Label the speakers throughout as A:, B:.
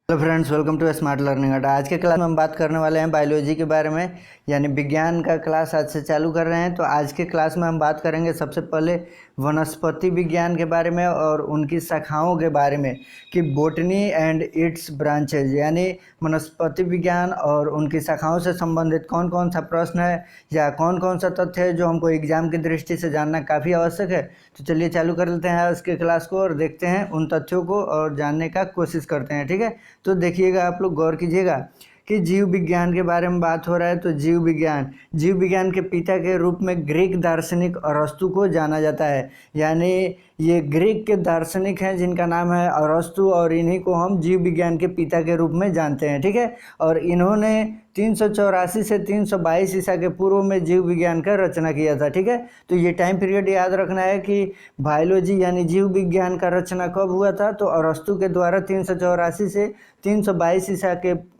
A: Hello friends, welcome to smart learning Adda. आज के class में हम बात करने वाले हैं बायोलॉजी के बारे में, यानी विज्ञान का क्लास आज से चालू कर रहे हैं। तो आज के क्लास में हम बात करेंगे सबसे पहले वनस्पति विज्ञान के बारे में और उनकी शाखाओं के बारे में कि बोटनी एंड इट्स ब्रांचेज, यानी वनस्पति विज्ञान और उनकी शाखाओं से संबंधित कौन कौन सा प्रश्न है या कौन कौन सा तथ्य है जो हमको एग्जाम की दृष्टि से जानना काफ़ी आवश्यक है। तो चलिए चालू कर लेते हैं आज के क्लास को और देखते हैं उन तथ्यों को और जानने का कोशिश करते हैं। ठीक है, तो देखिएगा, आप लोग गौर कीजिएगा कि जीव विज्ञान के बारे में बात हो रहा है। तो जीव विज्ञान के पिता के रूप में ग्रीक दार्शनिक अरस्तु को जाना जाता है, यानी ये ग्रीक के दार्शनिक हैं जिनका नाम है अरस्तु, और इन्हीं को हम जीव विज्ञान के पिता के रूप में जानते हैं। ठीक है, और इन्होंने 384 से 322 ईसा के पूर्व में जीव विज्ञान का रचना किया था। ठीक है, तो ये टाइम पीरियड याद रखना है कि बायोलॉजी यानी जीव विज्ञान का रचना कब हुआ था। तो अरस्तु के द्वारा 384 से 322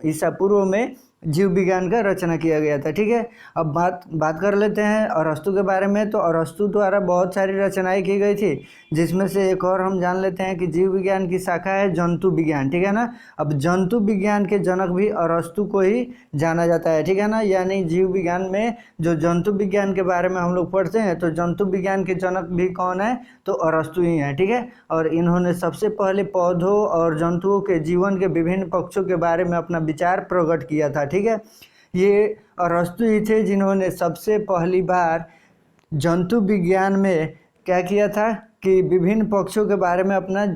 A: ईसा पूर्व में जीव विज्ञान का रचना किया गया था। ठीक है, अब बात कर लेते हैं अरस्तु के बारे में। तो अरस्तु द्वारा बहुत सारी रचनाएं की गई थी, जिसमें से एक और हम जान लेते हैं कि जीव विज्ञान की शाखा है जंतु विज्ञान। ठीक है ना, अब जंतु विज्ञान के जनक भी अरस्तु को ही जाना जाता है। ठीक है ना, यानी जीव विज्ञान में जो जंतु विज्ञान के बारे में हम लोग पढ़ते हैं तो जंतु विज्ञान के जनक भी कौन है, तो अरस्तु ही हैं। ठीक है, और इन्होंने सबसे पहले पौधों और जंतुओं के जीवन के विभिन्न पक्षों के बारे में अपना विचार प्रकट किया था। ठीक है, ये अरस्तु ही थे जिन्होंने सबसे पहली बार जंतु विज्ञान में क्या किया था कि विभिन्न पक्षों के बारे में अपना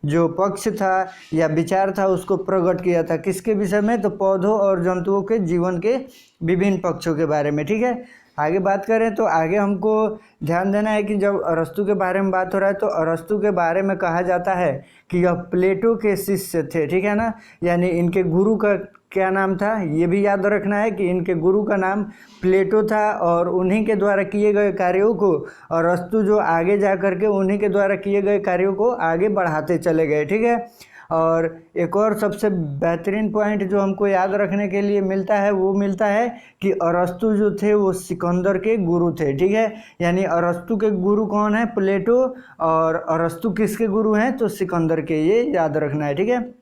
A: जो पक्ष था या विचार था उसको प्रकट किया था। किसके विषय में, तो पौधों और जंतुओं के जीवन के विभिन्न पक्षों के बारे में। ठीक है, आगे बात करें तो आगे हमको ध्यान देना है कि जब अरस्तु के बारे में बात हो रहा है तो अरस्तु के बारे में कहा जाता है कि यह प्लेटो के शिष्य थे। ठीक है ना, यानी इनके गुरु का क्या नाम था, ये भी याद रखना है कि इनके गुरु का नाम प्लेटो था, और उन्हीं के द्वारा किए गए कार्यों को अरस्तु जो आगे जा कर के उन्हीं के द्वारा किए गए कार्यों को आगे बढ़ाते चले गए। ठीक है, और एक और सबसे बेहतरीन पॉइंट जो हमको याद रखने के लिए मिलता है वो मिलता है कि अरस्तु जो थे वो सिकंदर के गुरु थे। ठीक है, यानी अरस्तु के गुरु कौन है, प्लेटो, और अरस्तु किसके गुरु हैं, तो सिकंदर के, ये याद रखना है। ठीक है,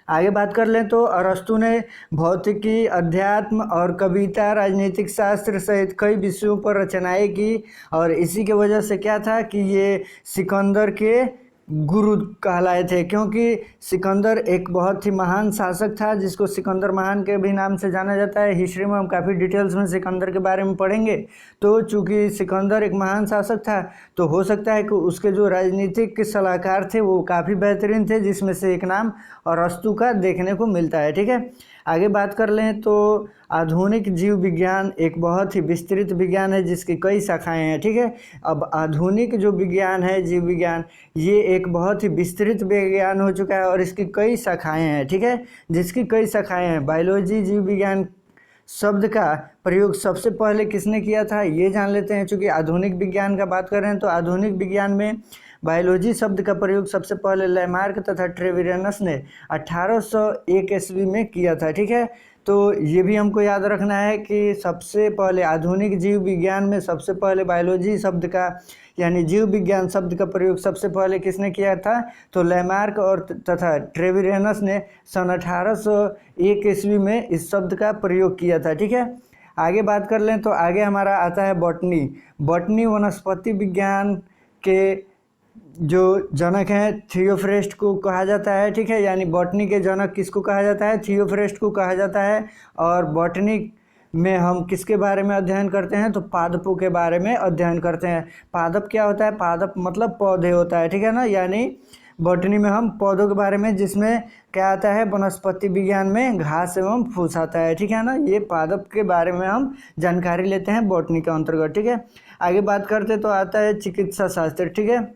A: आगे बात कर लें तो अरस्तु ने भौतिकी, अध्यात्म और कविता, राजनीतिक शास्त्र सहित कई विषयों पर रचनाएं की, और इसी के वजह से क्या था कि ये सिकंदर के गुरु कहलाए थे, क्योंकि सिकंदर एक बहुत ही महान शासक था जिसको सिकंदर महान के भी नाम से जाना जाता है। हिस्ट्री में हम काफ़ी डिटेल्स में सिकंदर के बारे में पढ़ेंगे। तो चूंकि सिकंदर एक महान शासक था तो हो सकता है कि उसके जो राजनीतिक सलाहकार थे वो काफ़ी बेहतरीन थे, जिसमें से एक नाम अरस्तु का देखने को मिलता है। ठीक है, आगे बात कर लें तो आधुनिक जीव विज्ञान एक बहुत ही विस्तृत विज्ञान है जिसकी कई शाखाएं हैं। ठीक है, अब आधुनिक जो विज्ञान है जीव विज्ञान, ये एक बहुत ही विस्तृत विज्ञान हो चुका है और इसकी कई शाखाएं हैं। ठीक है, जिसकी कई शाखाएं हैं। बायोलॉजी जीव विज्ञान शब्द का प्रयोग सबसे पहले किसने किया था ये जान लेते हैं। चूँकि आधुनिक विज्ञान का बात कर रहे हैं तो आधुनिक विज्ञान में बायोलॉजी शब्द का प्रयोग सबसे पहले लैमार्क तथा ट्रेविरनस ने 1801 ईस्वी में किया था। ठीक है, तो ये भी हमको याद रखना है कि सबसे पहले आधुनिक जीव विज्ञान में सबसे पहले बायोलॉजी शब्द का यानी जीव विज्ञान शब्द का प्रयोग सबसे पहले किसने किया था, तो लैमार्क और तथा ट्रेविरनस ने सन 1801 ईस्वी में इस शब्द का प्रयोग किया था। ठीक है, आगे बात कर लें तो आगे हमारा आता है बॉटनी वनस्पति विज्ञान के जो जनक हैं थियोफ्रेस्ट को कहा जाता है। ठीक है, यानी बॉटनी के जनक किसको कहा जाता है, थियोफ्रेस्ट को कहा जाता है। और बॉटनी में हम किसके बारे में अध्ययन करते हैं, तो पादपों के बारे में अध्ययन करते हैं। पादप क्या होता है, पादप मतलब पौधे होता है। ठीक है ना, यानी बॉटनी में हम पौधों के बारे में, जिसमें क्या आता है, वनस्पति विज्ञान में घास एवं फूस आता है। ठीक है ना, ये पादप के बारे में हम जानकारी लेते हैं बॉटनी के अंतर्गत। ठीक है, आगे बात करते तो आता है चिकित्सा शास्त्र। ठीक है,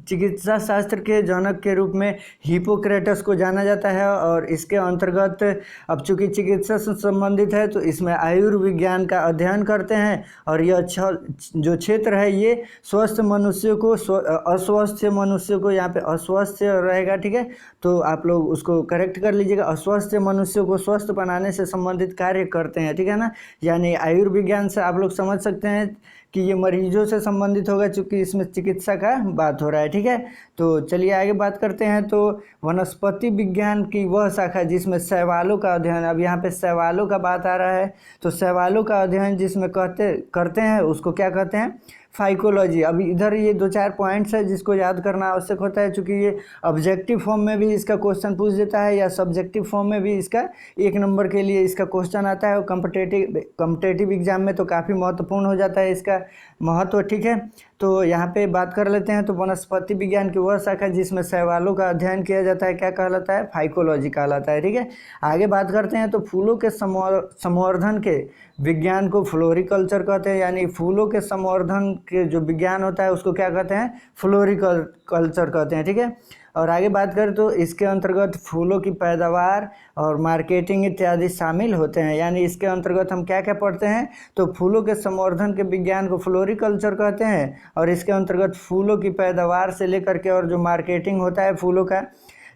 A: चिकित्सा शास्त्र के जनक के रूप में हिपोक्रेटस को जाना जाता है, और इसके अंतर्गत अब चूंकि चिकित्सा से संबंधित है तो इसमें आयुर्विज्ञान का अध्ययन करते हैं, और यह जो क्षेत्र है ये स्वस्थ मनुष्यों को अस्वस्थ मनुष्यों को, यहाँ पे अस्वस्थ रहेगा। ठीक है, तो आप लोग उसको करेक्ट कर लीजिएगा, अस्वस्थ मनुष्यों को स्वस्थ बनाने से संबंधित कार्य करते हैं। ठीक है ना, यानी आयुर्विज्ञान से आप लोग समझ सकते हैं कि ये मरीजों से संबंधित होगा, चूँकि इसमें चिकित्सा का बात हो रहा है। ठीक है, तो चलिए आगे बात करते हैं। तो वनस्पति विज्ञान की वह शाखा जिसमें शैवालों का अध्ययन, अब यहाँ पे शैवालों का बात आ रहा है, तो शैवालों का अध्ययन जिसमें करते हैं उसको क्या कहते हैं, फाइकोलॉजी। अब इधर ये 2-4 पॉइंट्स है जिसको याद करना आवश्यक होता है, चूँकि ये ऑब्जेक्टिव फॉर्म में भी इसका क्वेश्चन पूछ देता है या सब्जेक्टिव फॉर्म में भी इसका 1 नंबर के लिए इसका क्वेश्चन आता है, और कम्पिटेटिव एग्जाम में तो काफ़ी महत्वपूर्ण हो जाता है इसका महत्व। ठीक है, तो यहाँ पे बात कर लेते हैं। तो वनस्पति विज्ञान की वह शाखा जिसमें शैवालों का अध्ययन किया जाता है क्या कहलाता है, फाइकोलॉजी कहलाता है। ठीक है, आगे बात करते हैं। तो फूलों के संवर्धन के विज्ञान को फ्लोरिकल्चर कहते हैं, यानी फूलों के संवर्धन के जो विज्ञान होता है उसको क्या कहते हैं, फ्लोरिकल्चर कहते हैं। ठीक है, और आगे बात करें तो इसके अंतर्गत फूलों की पैदावार और मार्केटिंग इत्यादि शामिल होते हैं, यानी इसके अंतर्गत हम क्या क्या पढ़ते हैं, तो फूलों के संवर्धन के विज्ञान को फ्लोरिकल्चर कहते हैं, और इसके अंतर्गत फूलों की पैदावार से लेकर के और जो मार्केटिंग होता है फूलों का,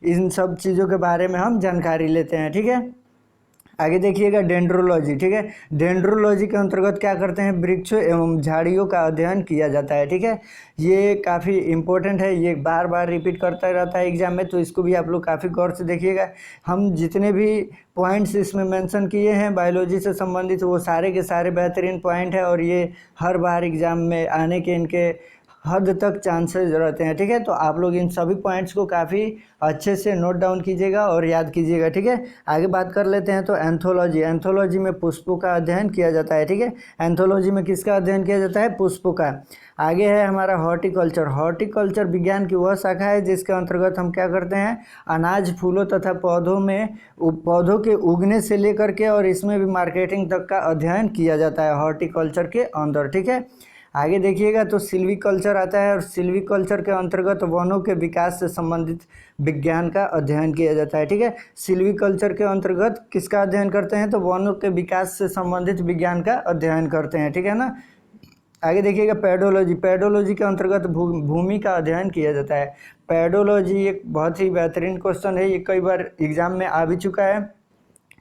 A: इन सब चीज़ों के बारे में हम जानकारी लेते हैं। ठीक है, आगे देखिएगा डेंड्रोलॉजी। ठीक है, डेंड्रोलॉजी के अंतर्गत क्या करते हैं, वृक्षों एवं झाड़ियों का अध्ययन किया जाता है। ठीक है, ये काफ़ी इंपॉर्टेंट है, ये बार बार रिपीट करता रहता है एग्जाम में, तो इसको भी आप लोग काफ़ी गौर से देखिएगा। हम जितने भी पॉइंट्स इसमें मेंशन किए हैं बायोलॉजी से संबंधित, वो सारे के सारे बेहतरीन पॉइंट है, और ये हर बार एग्ज़ाम में आने के इनके हद तक चांसेस रहते हैं। ठीक है, तो आप लोग इन सभी पॉइंट्स को काफ़ी अच्छे से नोट डाउन कीजिएगा और याद कीजिएगा। ठीक है, आगे बात कर लेते हैं। तो एंथोलॉजी, एंथोलॉजी में पुष्पों का अध्ययन किया जाता है। ठीक है, एंथोलॉजी में किसका अध्ययन किया जाता है, पुष्पों का। आगे है हमारा हॉर्टिकल्चर। हॉर्टिकल्चर विज्ञान की वह शाखा है जिसके अंतर्गत हम क्या करते हैं, अनाज, फूलों तथा पौधों के उगने से लेकर के और इसमें भी मार्केटिंग तक का अध्ययन किया जाता है हॉर्टिकल्चर के अंदर। ठीक है, आगे देखिएगा। तो सिल्वीकल्चर आता है, और सिल्वीकल्चर के अंतर्गत वनों के विकास से संबंधित विज्ञान का अध्ययन किया जाता है। ठीक है, सिल्वीकल्चर के अंतर्गत किसका अध्ययन करते हैं, तो वनों के विकास से संबंधित विज्ञान का अध्ययन करते हैं। ठीक है ना। आगे देखिएगा पेडोलॉजी। पेडोलॉजी के अंतर्गत भूमि का अध्ययन किया जाता है। पेडोलॉजी एक बहुत ही बेहतरीन क्वेश्चन है, ये कई बार एग्जाम में आ भी चुका है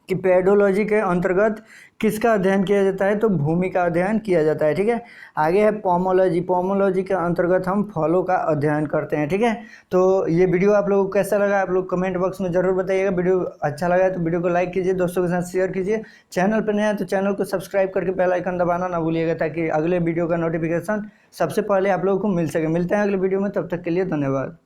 A: कि पेडोलॉजी के अंतर्गत किसका अध्ययन किया जाता है, तो भूमि का अध्ययन किया जाता है। ठीक है, आगे है पोमोलॉजी। पोमोलॉजी के अंतर्गत हम फलों का अध्ययन करते हैं। ठीक है, तो ये वीडियो आप लोगों को कैसा लगा आप लोग कमेंट बॉक्स में ज़रूर बताइएगा। वीडियो अच्छा लगा है तो वीडियो को लाइक कीजिए, दोस्तों के साथ शेयर कीजिए। चैनल पर नया है तो चैनल को सब्सक्राइब करके बेल आइकन दबाना ना भूलिएगा, ताकि अगले वीडियो का नोटिफिकेशन सबसे पहले आप लोगों को मिल सके। मिलते हैं अगले वीडियो में, तब तक के लिए धन्यवाद।